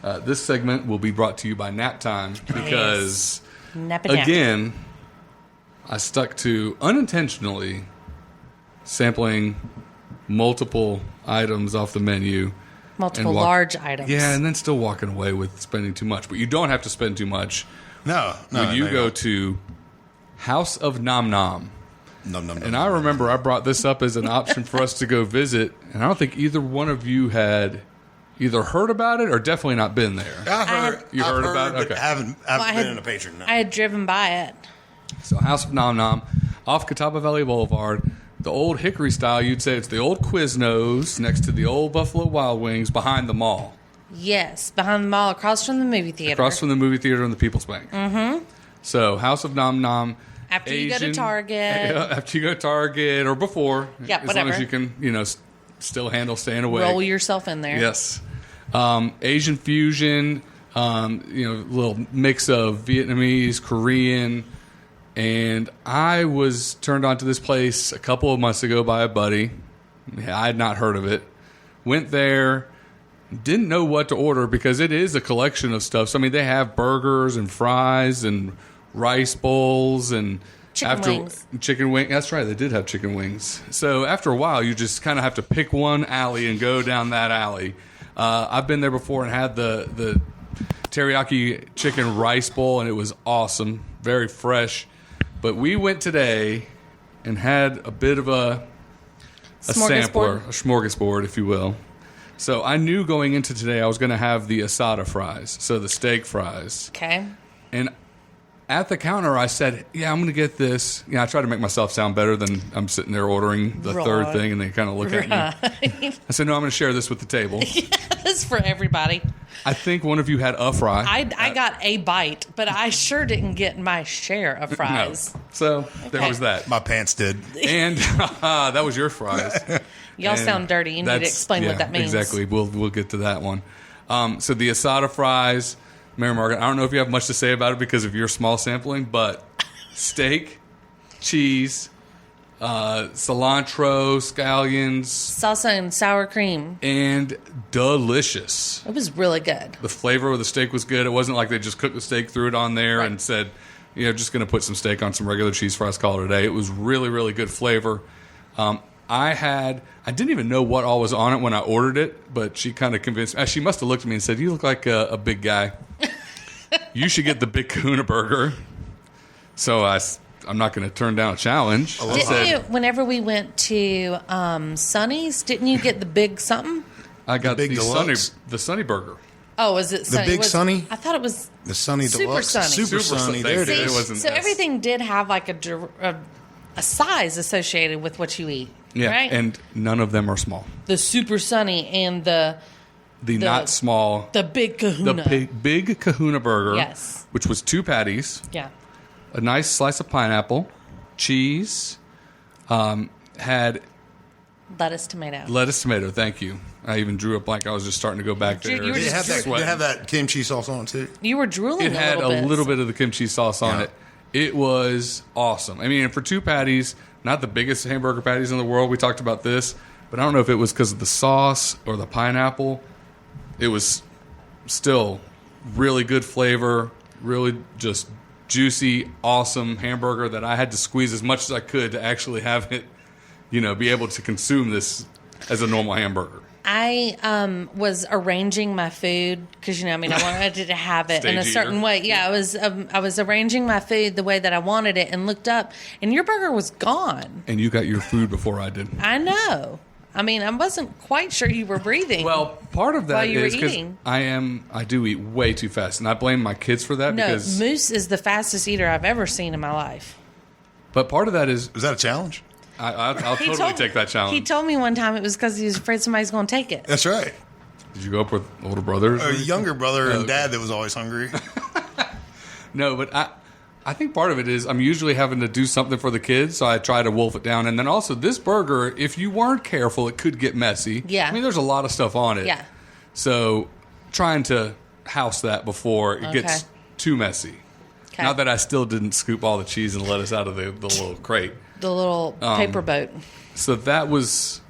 this segment will be brought to you by Nap Time because, Nap. again, I stuck to unintentionally sampling multiple items off the menu. Multiple and large items. Yeah, and then still walking away with spending too much. But you don't have to spend too much No. when you go don't. to House of Nom Nom. No. And I remember I brought this up as an option for us to go visit, and I don't think either one of you had either heard about it or definitely not been there. I've heard. You I've heard about it? but Okay. I haven't I been had- in a patron. No. I had driven by it. So House of Nom Nom, off Catawba Valley Boulevard, the old Hickory style, you'd say it's the old Quiznos next to the old Buffalo Wild Wings behind the mall. Yes, behind the mall, across from the movie theater. Across from the movie theater and the People's Bank. Mm-hmm. So House of Nom Nom. After you go to Asian- Target. After you go to Target or before. Yeah, as whatever. long as you can, still handle staying away. Roll yourself in there. Yes. Asian fusion, little mix of Vietnamese, Korean. And I was turned on to this place a couple of months ago by a buddy. I had not heard of it. Went there, didn't know what to order because it is a collection of stuff. So, I mean, they have burgers and fries and rice bowls and Chicken wings. Chicken wing. That's right. They did have chicken wings. So after a while, you just kind of have to pick one alley and go down that alley. I've been there before and had the teriyaki chicken rice bowl, and it was awesome, very fresh. But we went today and had a bit of a sampler, a smorgasbord, if you will. So I knew going into today I was going to have the asada fries, so the steak fries. Okay. And at the counter, I said, yeah, I'm going to get this. I try to make myself sound better than I'm sitting there ordering the third thing, and they kind of look at me. I said, no, I'm going to share this with the table. This is for everybody. I think one of you had a fry. I got a bite, but I sure didn't get my share of fries. No. So there was that. My pants did. And that was your fries. Y'all And sound dirty. You need to that's- explain what that means. Exactly. We'll get to that one. So the asada fries, Mary-Margaret, I don't know if you have much to say about it because of your small sampling, but steak, cheese, cilantro, scallions, Salsa and sour cream. and delicious. It was really good. The flavor of the steak was good. It wasn't like they just cooked the steak, threw it on there, and said, just going to put some steak on some regular cheese fries, call it a day. It was really, really good flavor. I didn't even know what all was on it when I ordered it, but she kind of convinced me. She must have looked at me and said, you look like a big guy. you should get the Big Kahuna Burger. So I'm not going to turn down a challenge. Didn't you, whenever we went to Sonny's, didn't you get the big something? I got Big Deluxe? the Sunny Burger. Oh, was it Sonny? Big Sonny? I thought it was The Sunny Super Deluxe. Sunny. Super Sunny. There it See, is. It wasn't so S. everything did have like a size associated with what you eat. Yeah, right? and none of them are small. The Super Sunny and the Not small. the Big Kahuna. The big Kahuna Burger. Yes. Which was 2 patties, Yeah. a nice slice of pineapple, cheese, had Lettuce, tomato. lettuce, tomato. Thank you. I even drew a blank. I was just starting to go back there. You were Did it have that? Did Sweating. it have that kimchi sauce on it too? You were drooling It had a little bit. of the kimchi sauce on Yeah. it. It was awesome. I mean, for 2 patties, not the biggest hamburger patties in the world. We talked about this, but I don't know if it was because of the sauce or the pineapple. It was still really good flavor, really just juicy, awesome hamburger that I had to squeeze as much as I could to actually have it, be able to consume this as a normal hamburger. I was arranging my food because I wanted to have it in a Stage certain eater. way. Yeah, I was arranging my food the way that I wanted it, and looked up, and your burger was gone. And you got your food before I did. I know. I mean, I wasn't quite sure you were breathing. Well, part of that While you were is because eating. I do eat way too fast, and I blame my kids for that. no, because Moose is the fastest eater I've ever seen in my life. But part of that is Was that a challenge? I'll totally take that challenge. He told me one time it was because he was afraid somebody's going to take it. That's right. Did you go up with older brothers? A younger brother and dad that was always hungry. No, but I think part of it is I'm usually having to do something for the kids, so I try to wolf it down. And then also this burger, if you weren't careful, it could get messy. Yeah. I mean, there's a lot of stuff on it. Yeah. So trying to house that before it gets Okay. too messy. Okay. Not that I still didn't scoop all the cheese and lettuce out of the little crate. The little paper boat. So that was...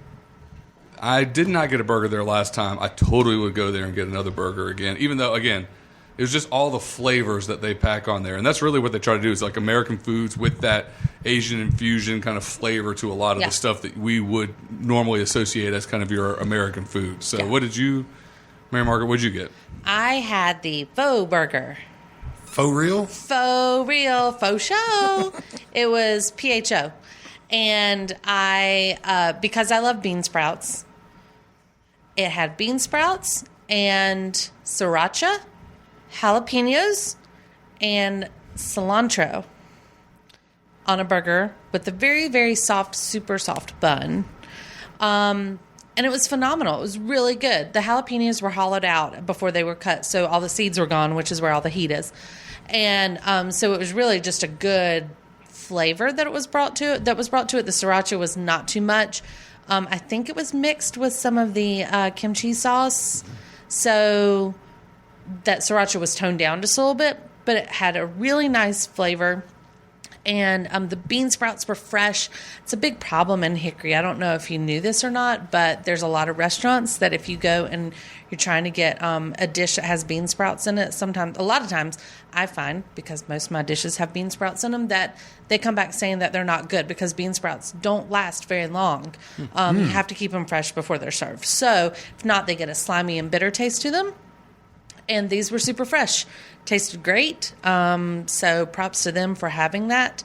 I did not get a burger there last time. I totally would go there and get another burger again, even though, again, it was just all the flavors that they pack on there. And that's really what they try to do is like American foods with that Asian infusion kind of flavor to a lot of Yeah. the stuff that we would normally associate as kind of your American food. So Yeah. what did you, Mary-Margaret, what did you get? I had the faux burger. Faux real? Faux real, faux show. It was PHO. And I, because I love bean sprouts, it had bean sprouts and sriracha, jalapenos, and cilantro on a burger with a very, very soft, super soft bun. And it was phenomenal. It was really good. The jalapenos were hollowed out before they were cut, so all the seeds were gone, which is where all the heat is. And so it was really just a good flavor that was brought to it. The sriracha was not too much. I think it was mixed with some of the kimchi sauce, so that sriracha was toned down just a little bit, but it had a really nice flavor. And the bean sprouts were fresh. It's a big problem in Hickory. I don't know if you knew this or not, but there's a lot of restaurants that if you go and you're trying to get a dish that has bean sprouts in it, a lot of times I find, because most of my dishes have bean sprouts in them, that they come back saying that they're not good because bean sprouts don't last very long. You have to keep them fresh before they're served. So if not, they get a slimy and bitter taste to them. And these were super fresh. Tasted great. So props to them for having that.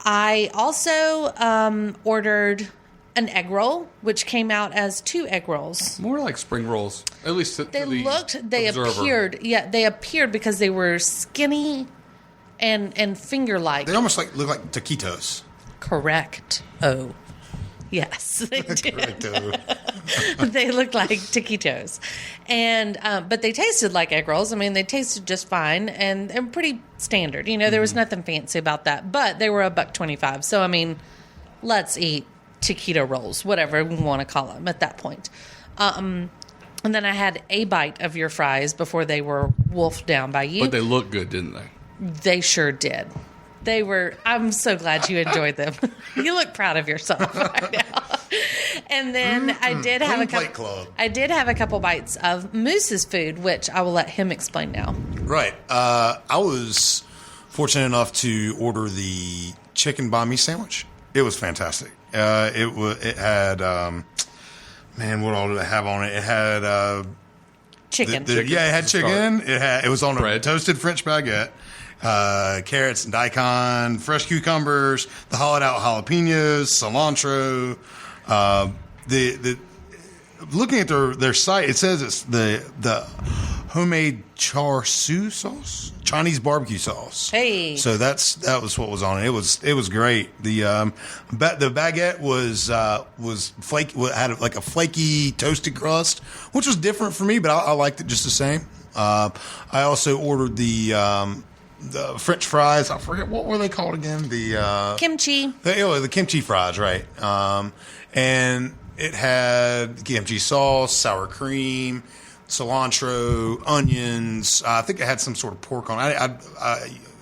I also ordered an egg roll, which came out as 2 egg rolls. More like spring rolls, at least to They the observer. appeared. Yeah, they appeared because they were skinny and finger-like. They almost look like taquitos. Correct. Oh, yes, they did. Correcto. They looked like taquitos, and but they tasted like egg rolls. I mean, they tasted just fine and pretty standard. There was nothing fancy about that, but they were $1.25. So I mean, let's eat taquito rolls, whatever we want to call them at that point. And then I had a bite of your fries before they were wolfed down by you. But they looked good, didn't they? They sure did. They were. I'm so glad you enjoyed them. You look proud of yourself right now. And then I did have a Clean Plate couple. Club. I did have a couple bites of Moose's food, which I will let him explain now. Right. I was fortunate enough to order the chicken banh mi sandwich. It was fantastic. It had man, what all did it have on it? It had chicken. It had chicken. It was on Bread. a toasted French baguette, carrots and daikon, fresh cucumbers, the hollowed out jalapenos, cilantro. Looking at their site, it says it's the homemade char siu sauce, Chinese barbecue sauce. Hey. So that was what was on it. It was great. The baguette was flaky, had like a flaky toasted crust, which was different for me, but I liked it just the same. I also ordered the French fries. I forget what were they called again. The Kimchi. the kimchi fries, right? And it had kimchi sauce, sour cream, cilantro, onions. I think it had some sort of pork on it.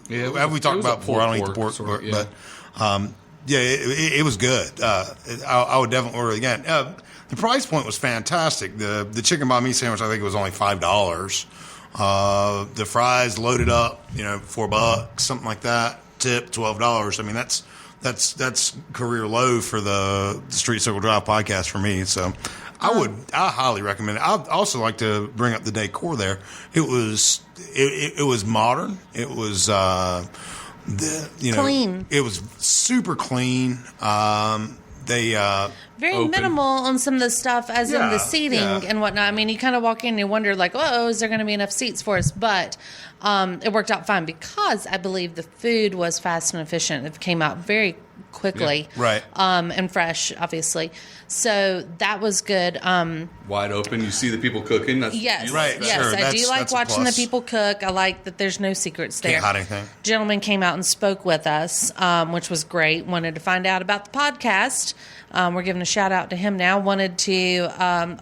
We talked about before. I don't eat the pork, but it was good. I would definitely order it again. The price point was fantastic. The chicken banh mi sandwich, I think it was only $5. The fries loaded up, $4, something like that. Tip $12. I mean, that's career low for the Street Circle Drive podcast for me. So I highly recommend it. I'd also like to bring up the decor there. It was modern. It was clean. It was super clean. Very open. minimal on some of the stuff, as in the seating and whatnot. I mean, you kind of walk in and you wonder, like, oh, is there going to be enough seats for us? But it worked out fine because I believe the food was fast and efficient. It came out very quickly, right? And fresh, obviously. So that was good. Wide open. You see the people cooking. Yes, Right, yes, sure. I do like That's a watching the plus. people cook. I like that there's no secrets there. Can't hide anything. Gentleman came out and spoke with us, which was great. Wanted to find out about the podcast. We're giving a shout out to him now. Wanted to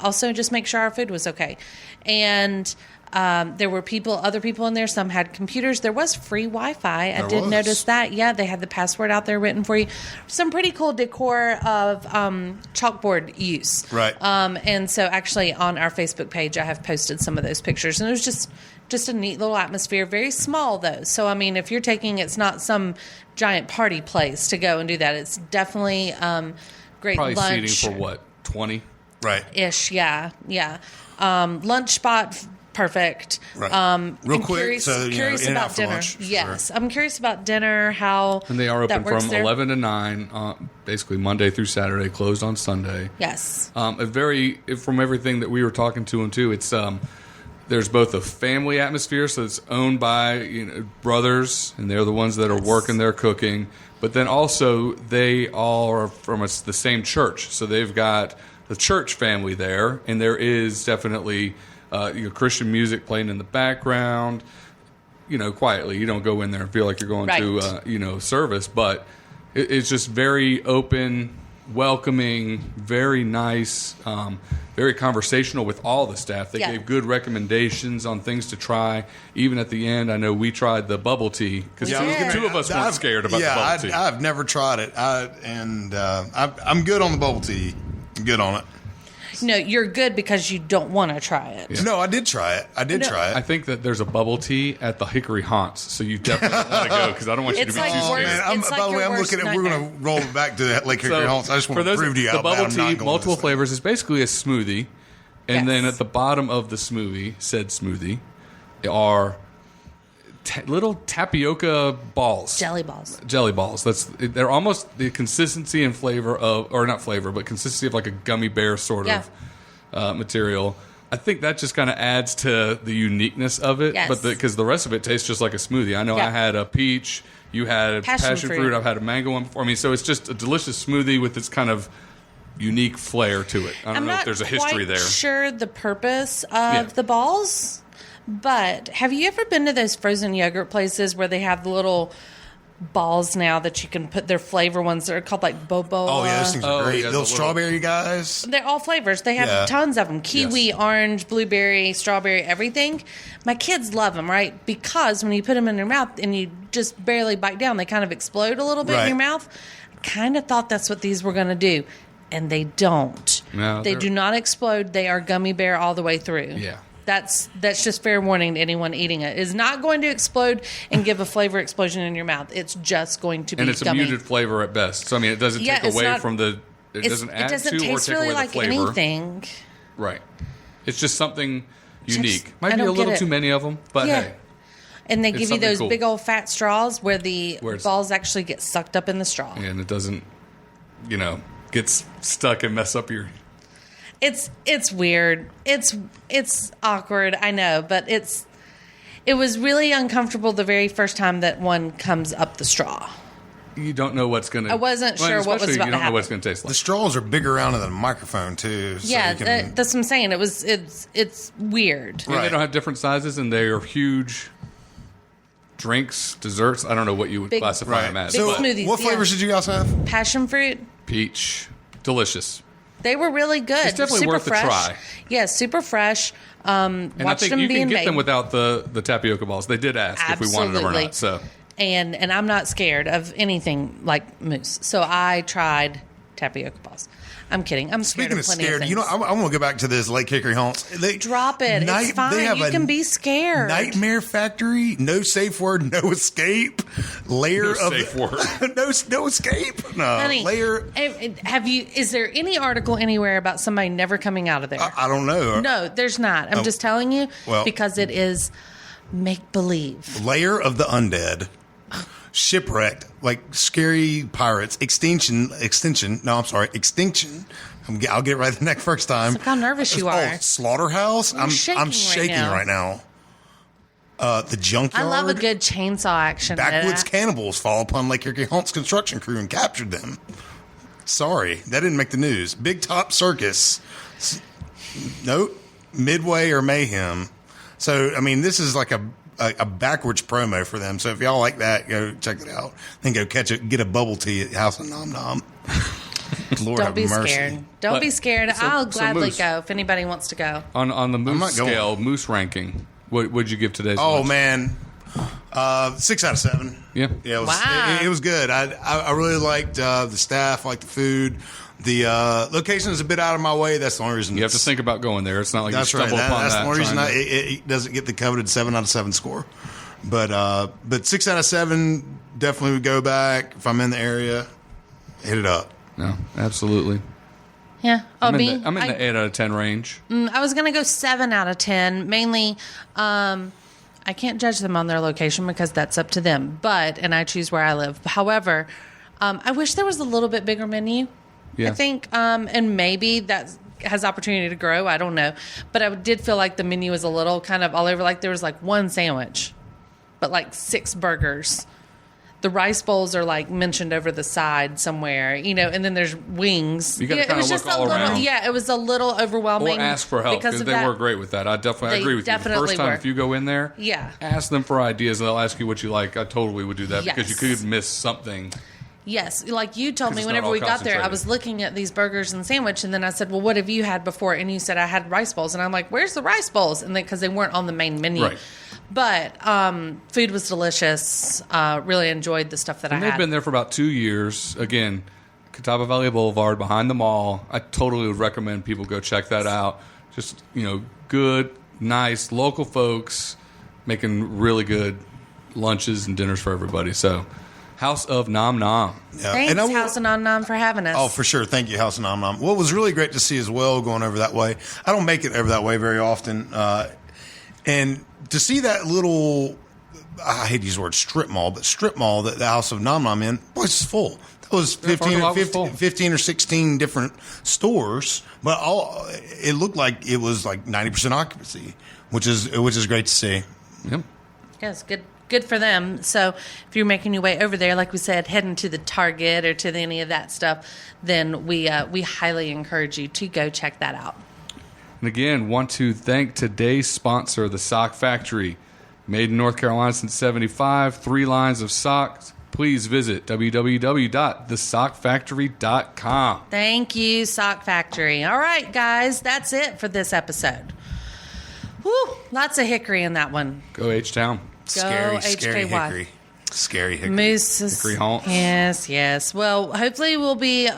also just make sure our food was okay. And there were other people in there. Some had computers. There was free Wi-Fi. I did notice that. Yeah, they had the password out there written for you. Some pretty cool decor of chalkboard use. Right. And so actually on our Facebook page, I have posted some of those pictures. And it was just a neat little atmosphere. Very small, though. So, I mean, if you're it's not some giant party place to go and do that. It's definitely great Probably lunch. seating for what, 20? Right. Ish, yeah. Lunch spot, perfect. Right. Real quick, Curious in and out about for dinner. lunch, Yes, I'm curious about dinner. How And they are open that works from there. 11 to 9, basically Monday through Saturday, closed on Sunday. Yes. From everything that we were talking to them too, it's there's both a family atmosphere, so it's owned by brothers, and they're the ones that are working there cooking. But then also they all are from the same church, so they've got the church family there, and there is definitely Christian music playing in the background. Quietly. You don't go in there and feel like you're going to service, but it's just very open, welcoming, very nice, very conversational with all the staff. They gave good recommendations on things to try. Even at the end, I know we tried the bubble tea because two of us weren't scared about the bubble tea. I've never tried it, I'm good on the bubble tea. I'm good on it. No, you're good because you don't want to try it. Yeah. No, I did try it. I think that there's a bubble tea at the Hickory Haunts, so you definitely want to go because I don't want you to be too scared. By the way, I'm looking at. We're going to roll it back to that Lake Hickory Haunts. I just want to prove to you how the bad bubble I'm not tea, going multiple this flavors, is basically a smoothie, and then at the bottom of the smoothie, are little tapioca balls, Jelly balls. They're almost the consistency and flavor of, or not flavor, but consistency of like a gummy bear sort of material. I think that just kind of adds to the uniqueness of it. Yes. But because the rest of it tastes just like a smoothie. I know I had a peach, you had a passion fruit, I've had a mango one before. I mean, so it's just a delicious smoothie with its kind of unique flair to it. I don't know if there's a history there. I'm not sure the purpose of the balls. But have you ever been to those frozen yogurt places where they have the little balls now that you can put their flavor ones that are called like boba? Oh, yeah, those things are great. Yeah, those strawberry guys. They're all flavors. They have tons of them. Kiwi, orange, blueberry, strawberry, everything. My kids love them, right? Because when you put them in their mouth and you just barely bite down, they kind of explode a little bit in your mouth. I kind of thought that's what these were going to do. And they don't. No, they do not explode. They are gummy bear all the way through. Yeah. That's just fair warning to anyone eating it. It's not going to explode and give a flavor explosion in your mouth. It's just going to be and it's gummy. a muted flavor at best. So I mean, it doesn't take away from the. It doesn't add to or taste take really away like the flavor. anything. Right. It's just something unique. Might I be a don't little get it. too many of them, but Yeah. hey. And they It's give you something those cool. big old fat straws where the Where it's- balls actually get sucked up in the straw. And it doesn't, gets stuck and mess up your... It's weird. It's awkward, I know, but it was really uncomfortable the very first time that one comes up the straw. You don't know what's going to... I wasn't sure what was especially about you to don't know what it's happen. going to taste The like. straws are bigger around than a microphone too. So Yeah, you can, that's what I'm saying. It's weird. And Right. they don't have different sizes, and they are huge drinks, desserts. I don't know what you would Big- classify them as. Big So, but smoothies, what yeah. flavors did you guys have? Passion fruit. peach, delicious. They were really good. It's definitely super worth a fresh. try. Yeah, super fresh. And I Watched think them you being can get made. them without the tapioca balls. They did ask if we wanted them or Absolutely. not. So And I'm not scared of anything like mousse. So I tried tapioca balls. I'm kidding. I'm scared Speaking of of plenty scared, of you know, things. I'm going to go back to this Lake Hickory haunts. Drop it. It's fine. They have You a can be scared. Nightmare factory. No safe word. No escape. Layer No of safe word. no escape. No Honey, layer. have you? Is there any article anywhere about somebody never coming out of there? I don't know. No, there's not. I'm just telling you Well- because it is make believe. Layer of the undead. Shipwrecked, like scary pirates. Extinction. No, I'm sorry. Extinction. I'll get it right the next first time. Look how nervous you are. Slaughterhouse. I'm shaking right now. The junkyard. I love a good chainsaw action. Backwoods cannibals fall upon Lake Hickory Haunt's construction crew and captured them. Sorry, that didn't make the news. Big Top Circus. Nope. Midway or Mayhem. So, I mean, this is like a backwards promo for them. So if y'all like that, go check it out. Then go get a bubble tea at House of Nom Nom. Lord Don't have be mercy. scared. Don't But- be scared. so- I'll so gladly Moose. go if anybody wants to go. on the not moose going. scale, moose ranking, what would you give today's? Oh, lunch? man. 6 out of 7. Yeah. Yeah, Wow. it was good. I really liked the staff, liked the food. The location is a bit out of my way. That's the only reason. You have to think about going there. It's not like That's you right. stumble upon That's that. the only reason trying to- it doesn't get the coveted 7 out of 7 score. But 6 out of 7 definitely would go back if I'm in the area. Hit it up. No, absolutely. Yeah. Oh, I'm me? in the 8 out of 10 range. I was going to go 7 out of 10. Mainly, I can't judge them on their location because that's up to them. And I choose where I live. However, I wish there was a little bit bigger menu. Yeah. I think, and maybe that has opportunity to grow. I don't know. But I did feel like the menu was a little kind of all over. Like there was like one sandwich, but like 6 burgers. The rice bowls are like mentioned over the side somewhere, and then there's wings. You gotta it kinda was just look a all little, around. yeah, it was a little overwhelming. Or ask for help because because of they that. were great with that. I They agree with you. The definitely first time were. if you go in there, Yeah. ask them for ideas and they'll ask you what you like. I totally would do that because you Yes. could miss something. Yes, like you told 'Cause me it's whenever not all we got there, I concentrated. was looking at these burgers and sandwich, and then I said, "Well, what have you had before?" And you said, "I had rice bowls," and I'm like, "Where's the rice bowls?" And because they weren't on the main menu, Right. But food was delicious. Really enjoyed the stuff that And I they've had. been there for about 2 years. Again, Catawba Valley Boulevard behind the mall. I totally would recommend people go check that out. Just, good, nice, local folks making really good lunches and dinners for everybody. So, House of Nom Nom. Yeah. Thanks, And I will- House of Nom Nom, for having us. Oh, for sure. Thank you, House of Nom Nom. What was really great to see as well going over that way. I don't make it over that way very often. And to see that little, I hate to use the word strip mall, but strip mall that the House of Nom Nom in, boy, it's full. That was 15 or 16 different stores, but it looked like it was like 90% occupancy, which is great to see. Yep. Yes, good for them. So if you're making your way over there, like we said, heading to the Target or to any of that stuff, then we highly encourage you to go check that out. And again, want to thank today's sponsor, the Sock Factory. Made in North Carolina since 75, 3 lines of socks. Please visit www.thesockfactory.com. Thank you, Sock Factory. All right, guys, that's it for this episode. Whew, lots of hickory in that one. Go H-Town. Scary HKY. Hickory. Scary Hickory. Moose. Hickory haunts. Yes. Well, hopefully we'll be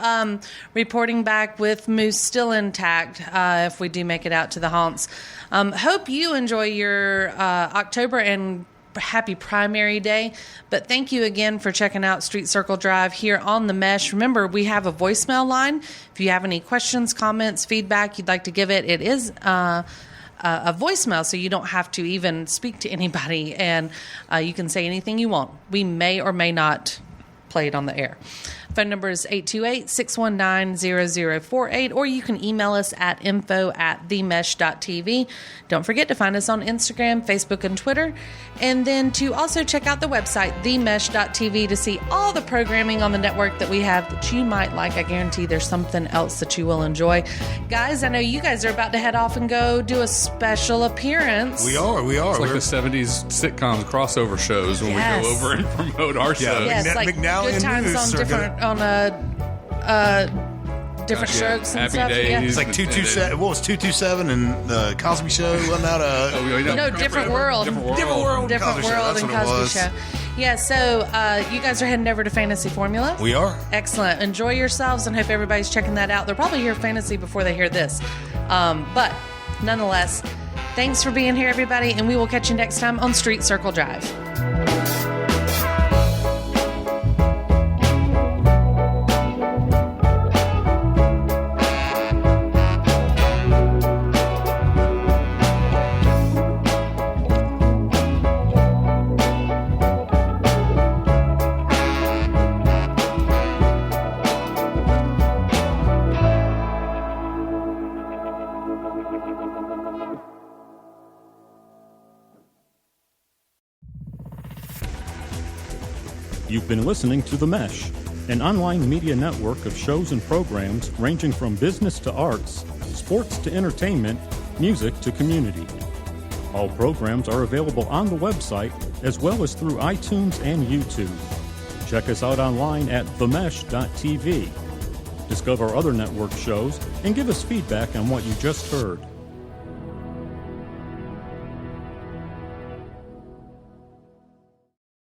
reporting back with Moose still intact if we do make it out to the haunts. Hope you enjoy your October and happy primary day. But thank you again for checking out Street Circle Drive here on the Mesh. Remember, we have a voicemail line. If you have any questions, comments, feedback you'd like to give it is a voicemail, so you don't have to even speak to anybody, and you can say anything you want. We may or may not play it on the air. Phone number is 828-619-0048, or you can email us at info@themesh.tv. Don't forget to find us on Instagram, Facebook, and Twitter, and then to also check out the website, themesh.tv, to see all the programming on the network that we have that you might like. I guarantee there's something else that you will enjoy. Guys, I know you guys are about to head off and go do a special appearance. We are. It's like the 70s sitcoms crossover shows when we go over and promote our shows. Yes, like McNally Good Times News on different strokes and Happy stuff. Days. Yeah. It's like 227. What was 227 and the Cosby Show? Wasn't that Different World. Different World Different Cosby Show. World That's and what it Cosby was. Show. Yeah, so you guys are heading over to Fantasy Formula. We are. Excellent. Enjoy yourselves and hope everybody's checking that out. They'll probably hear fantasy before they hear this. But nonetheless, thanks for being here, everybody, and we will catch you next time on Street Circle Drive. You've been listening to The Mesh, an online media network of shows and programs ranging from business to arts, sports to entertainment, music to community. All programs are available on the website as well as through iTunes and YouTube. Check us out online at themesh.tv. Discover other network shows and give us feedback on what you just heard.